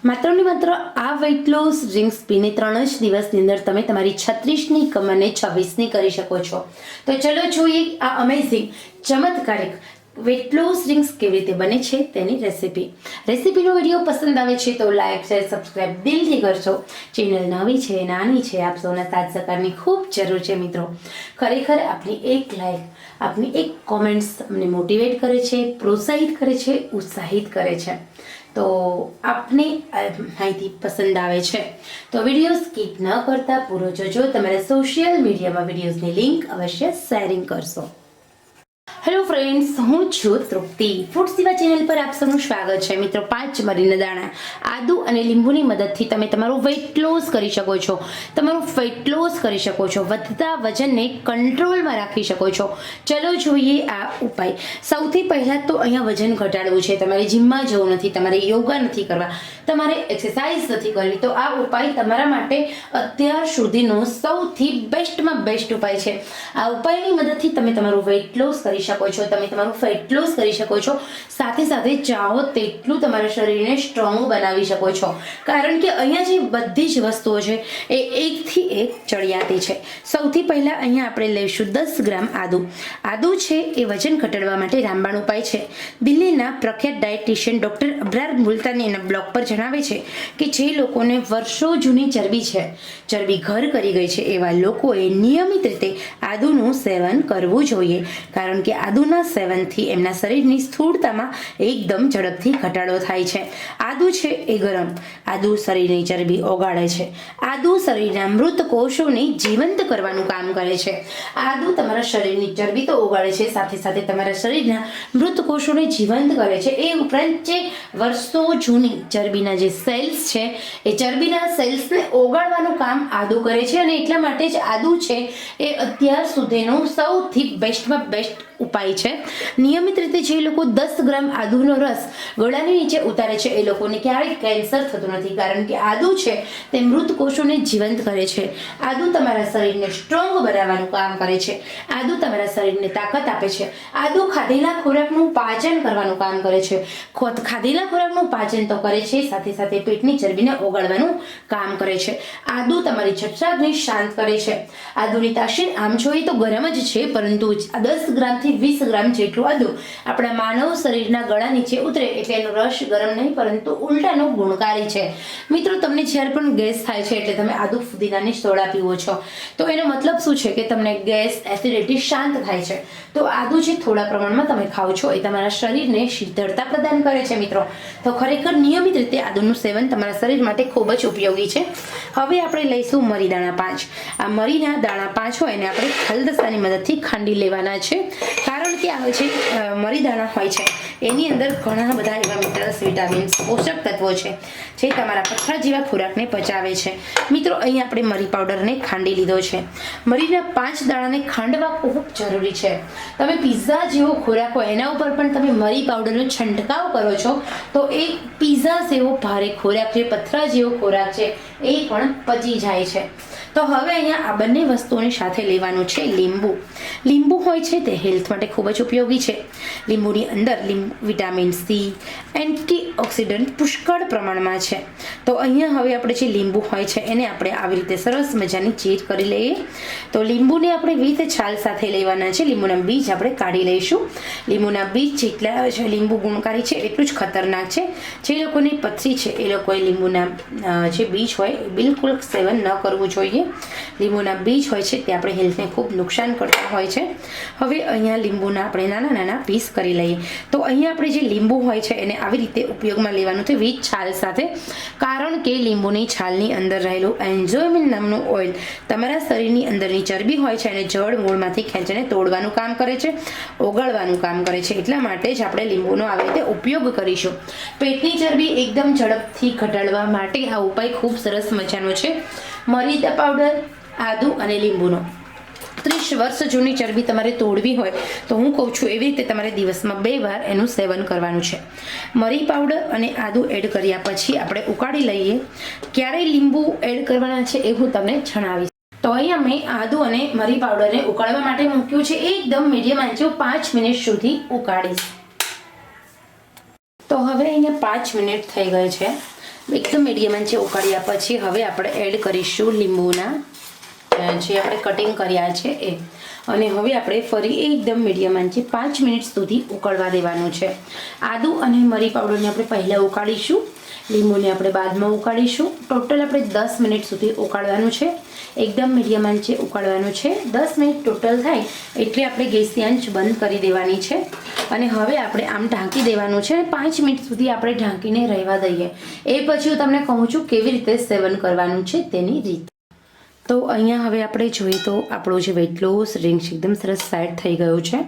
માત્ર ને માત્ર આ વેઇટ લોસ ડ્રિંક્સ પીને 3 જ દિવસની અંદર તમે તમારી 36ની કમરને 26ની કરી શકો છો। તો ચલો જોઈએ આ અમેઝિંગ ચમત્કારિક વેઇટ લોસ ડ્રિંક્સ કેવી રીતે બને છે તેની રેસીપીનો વિડીયો પસંદ આવે છે તો લાઈક શેર સબસ્ક્રાઇબ દિલથી કરશો। ચેનલ નવી છે નાની છે, આપ સૌના સાથ સહકારની ખૂબ જરૂર છે મિત્રો। ખરેખર આપની એક લાઈક આપની એક કોમેન્ટ્સ અમને મોટિવેટ કરે છે, પ્રોત્સાહિત કરે છે, ઉત્સાહિત કરે છે। તો આપને માહિતી પસંદ આવે છે તો વિડીયો સ્કીપ ન કરતા પૂરો જોજો। તમારા સોશિયલ મીડિયામાં વિડીયોઝની લિંક અવશ્ય શેરિંગ કરશો। હેલો ફ્રેન્ડ્સ, હું છું તૃપ્તિ। ફૂડ સેવા ચેનલ પર આપ સૌનું સ્વાગત છે મિત્રો। 5 મરીના દાણા, આદુ અને લીંબુની મદદથી તમે તમારું વેઇટ લોસ કરી શકો છો, તમારું ફેટ લોસ કરી શકો છો, વધતા વજનને કંટ્રોલમાં રાખી શકો છો। ચલો જોઈએ આ ઉપાય। સૌથી પહેલાં તો અહીંયા વજન ઘટાડવું છે, તમારે જીમમાં જવું નથી, તમારે યોગા નથી કરવા, તમારે એક્સરસાઇઝ નથી કરવી, તો આ ઉપાય તમારા માટે અત્યાર સુધીનો સૌથી બેસ્ટમાં બેસ્ટ ઉપાય છે। આ ઉપાયની મદદથી તમે તમારું વેઇટ લોસ કરી શકો છો, તમે તમારું ફેટ લોસ કરી શકો છો, સાથે સાથે ચાહો તેટલું તમારા શરીરને સ્ટ્રોંગ બનાવી શકો છો। કારણ કે અહીંયા જે બધી જ વસ્તુઓ છે એ એકથી એક ચડિયાતી છે। સૌથી પહેલાં અહીંયા આપણે લઈશું 10 ગ્રામ આદુ। આદુ છે એ વજન ઘટાડવા માટે રામબાણ ઉપાય છે। દિલ્હીના પ્રખ્યાત ડાયટિશિયન ડૉક્ટર અબરાર મુલ્તાની એના બ્લોગ પર જણાવે છે કે જે લોકોને વર્ષો જૂની ચરબી છે, ચરબી ઘર કરી ગઈ છે, એવા લોકોએ નિયમિત રીતે આદુનું સેવન કરવું જોઈએ। કારણ કે આદુના સેવનથી એમના શરીરની સ્થૂળતામાં એકદમ ઝડપથી ઘટાડો થાય છે। આદુ છે એ ગરમ, આદુ શરીરની ચરબી ઓગાળે છે, આદુ શરીરના મૃત કોષોને જીવંત કરવાનું કામ કરે છે। આદુ તમારા શરીરની ચરબી તો ઓગાળે છે, સાથે સાથે તમારા શરીરના મૃત કોષોને જીવંત કરે છે। એ ઉપરાંત જે વર્ષો જૂની ચરબીના જે સેલ્સ છે એ ચરબીના સેલ્સને ઓગાળવાનું કામ આદુ કરે છે અને એટલા માટે જ આદુ છે એ અત્યાર સુધીનું સૌથી બેસ્ટમાં બેસ્ટ ઉપાય છે। નિયમિત રીતે જે લોકો 10 ગ્રામ આદુનો રસ ગળાની નીચે ઉતારે છે એ લોકોને ક્યારેય કેન્સર થતું નથી, કારણ કે આદુ છે તે મૃત કોષોને જીવંત કરે છે। આદુ તમારા શરીરને સ્ટ્રોંગ બનાવવાનું કામ કરે છે, આદુ તમારા શરીરને તાકાત આપે છે, આદુ ખાધેલા ખોરાકનું પાચન કરવાનું કામ કરે છે, ખાધેલા ખોરાકનું પાચન તો કરે છે, સાથે સાથે પેટની ચરબીને ઓગાળવાનું કામ કરે છે। આદુ તમારી જઠરાગ્નિ શાંત કરે છે। આદુની તાસીર આમ જોઈએ તો ગરમ જ છે, પરંતુ 10 ગ્રામથી 20 ગ્રામ જેટલું આદુ આપણા માનવ શરીરના ગળા નીચે ઉતરે એટલે એનો રસ ગરમ નહીં પરંતુ ઉલટાનો ગુણકારી છે। મિત્રો, તમને જ્યારે પણ ગેસ થાય છે એટલે તમે આદુ ફુદીનાની સોડા પીવો છો તો એનો મતલબ શું છે કે તમને ગેસ, એસિડિટી શાંત થાય છે। તો આદુ જે થોડા પ્રમાણમાં તમે ખાઓ છો એ તમારા શરીરને શીતળતા પ્રદાન કરે છે મિત્રો। તો ખરેખર નિયમિત રીતે આદુનું સેવન તમારા શરીર માટે ખૂબ જ ઉપયોગી છે। હવે આપણે લઈશું મરી દાણા 5। આ મરીના દાણા 5 હોય એને આપણે ખલદસાની મદદથી ખાંડી લેવાના છે, કારણ કે આ છે મરી દાણા હોય છે એની અંદર ઘણા બધા એવા મિનરલ્સ, વિટામિન્સ, પોષક તત્વો છે જે તમારા પથરા જેવા ખોરાકને પચાવે છે। મિત્રો, અહીં આપણે મરી પાવડરને ખાંડી લીધો છે। મરીના 5 દાણાને ખાંડવા ખૂબ જરૂરી છે। તમે પિઝા જેવો ખોરાક હોય એના ઉપર પણ તમે મરી પાવડરનો છંટકાવ કરો છો તો એ પિઝા જેવો ભારે ખોરાક છે, પથરા જેવો ખોરાક છે એ પણ પચી જાય છે। તો હવે અહીંયા આ બંને વસ્તુઓની સાથે લેવાનું છે લીંબુ। લીંબુ હોય છે તે હેલ્થ માટે ખૂબ જ ઉપયોગી છે। લીંબુની અંદર વિટામિન સી, એન્ટીઓક્સિડન્ટ પુષ્કળ પ્રમાણમાં છે। તો અહીંયા હવે આપણે જે લીંબુ હોય છે એને આપણે આવી રીતે સરસ મજાની ચીર કરી લઈએ। તો લીંબુને આપણે વિથ છાલ સાથે લેવાના છે, લીંબુના બીજ આપણે કાઢી લઈશું। લીંબુના બીજ જેટલા લીંબુ ગુણકારી છે એટલું જ ખતરનાક છે। જે લોકોની પથરી છે એ લોકોએ લીંબુના જે બીજ હોય એ બિલકુલ સેવન ન કરવું જોઈએ। લીંબુના બીજ હોય છે તે આપણે હેલ્થને ખૂબ નુકસાન કરતા હોય છે। હવે અહીંયા લીંબુના આપણે નાના નાના પીસ કરી લઈએ। તો અહીંયા આપણે જે લીંબુ હોય છે એને આવી રીતે ઉપયોગમાં લેવાનું છે વિથ છાલ સાથે, કારણ કે લીંબુની છાલની અંદર રહેલું એન્ઝોયમિન નામનું ઓઇલ તમારા શરીરની અંદરની ચરબી હોય છે એને જડ મૂળમાંથી ખેંચીને તોડવાનું કામ કરે છે, ઓગાળવાનું કામ કરે છે। એટલા માટે જ આપણે લીંબુનો આવી રીતે ઉપયોગ કરીશું। પેટની ચરબી એકદમ ઝડપથી ઘટાડવા માટે આ ઉપાય ખૂબ સરસ મજાનો છે। મરી પાવડર, આદુ અને લીંબુનો 30 વર્ષ જૂની ચરબી તમારે તોડવી હોય તો હું કહું છું એવી રીતે તમારે દિવસમાં 2 વાર એનું સેવન કરવાનું છે। મરી પાવડર અને આદુ એડ કર્યા પછી આપણે ઉકાળી લઈએ। ક્યારે લીંબુ એડ કરવાના છે એ હું તમને જણાવીશ। તો અહીંયા મેં આદુ અને મરી પાવડરને ઉકાળવા માટે મૂક્યું છે, એકદમ મીડિયમ આંચે 5 મિનિટ સુધી ઉકાળીશ। તો હવે અહીંયા 5 મિનિટ થઈ ગઈ છે। એકદમ મીડિયમ આંચે ઉકાળ્યા પછી હવે આપણે એડ કરીશું લીંબુના જે આપણે કટિંગ કર્યા છે એ, અને હવે આપણે ફરી એકદમ મીડિયમ આંચે 5 મિનિટ સુધી ઉકળવા દેવાનું છે. આદુ અને મરી પાવડરને આપણે પહેલાં ઉકાળીશું, લીંબુને આપણે બાદમાં ઉકાળીશું. ટોટલ આપણે 10 મિનિટ સુધી ઉકાળવાનું છે, એકદમ મીડિયમ આંચે ઉકાળવાનું છે. 10 મિનિટ ટોટલ થાય એટલે આપણે ગેસની આંચ બંધ કરી દેવાની છે અને હવે આપણે આમ ઢાંકી દેવાનું છે. 5 મિનિટ સુધી આપણે ઢાંકીને રહેવા દઈએ. એ પછી હું તમને કહું છું કેવી રીતે સેવન કરવાનું છે તેની રીત. તો અહીંયા હવે આપણે જોઈએ તો આપણું જે વેટ લોસ ડ્રિંક્સ એકદમ સરસ સેટ થઈ ગયું છે.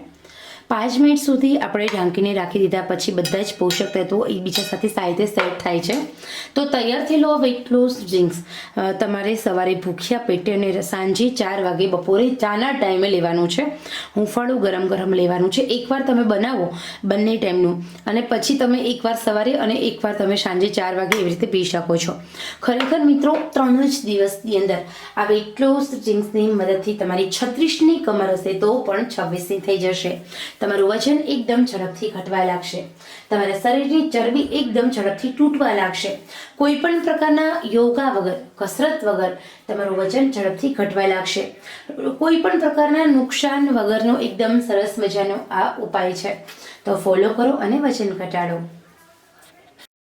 5 મિનિટ સુધી આપણે ઢાંકીને રાખી દીધા પછી બધા જ પોષક તત્વો એકબીજા સાથે સારી સેટ થાય છે. તો તૈયાર થયેલો વેટ લોસ ડ્રિંક્સ તમારે સવારે ભૂખ્યા પેટે અને સાંજે 4 વાગે બપોરે ચાના ટાઈમે લેવાનું છે. હુંફાળું ગરમ ગરમ લેવાનું છે. એકવાર તમે બનાવો બંને ટાઈમનું અને પછી તમે એકવાર સવારે અને એકવાર તમે સાંજે 4 વાગે એવી રીતે પી શકો છો. ખરેખર મિત્રો 3 જ દિવસની અંદર આ વેટ લોસ ડ્રિંક્સની મદદથી તમારી 36ની કમર હશે તો પણ 26ની થઈ જશે. તમારું વજન એકદમ ઝડપથી ઘટવા લાગશે, તમારા શરીરની ચરબી એકદમ ઝડપથી તૂટવા લાગશે. કોઈ પણ પ્રકારના યોગા વગર, કસરત વગર તમારું વજન ઝડપથી ઘટવા લાગશે. કોઈ પણ પ્રકારના નુકસાન વગરનો એકદમ સરસ મજાનો આ ઉપાય છે. તો ફોલો કરો અને વજન ઘટાડો.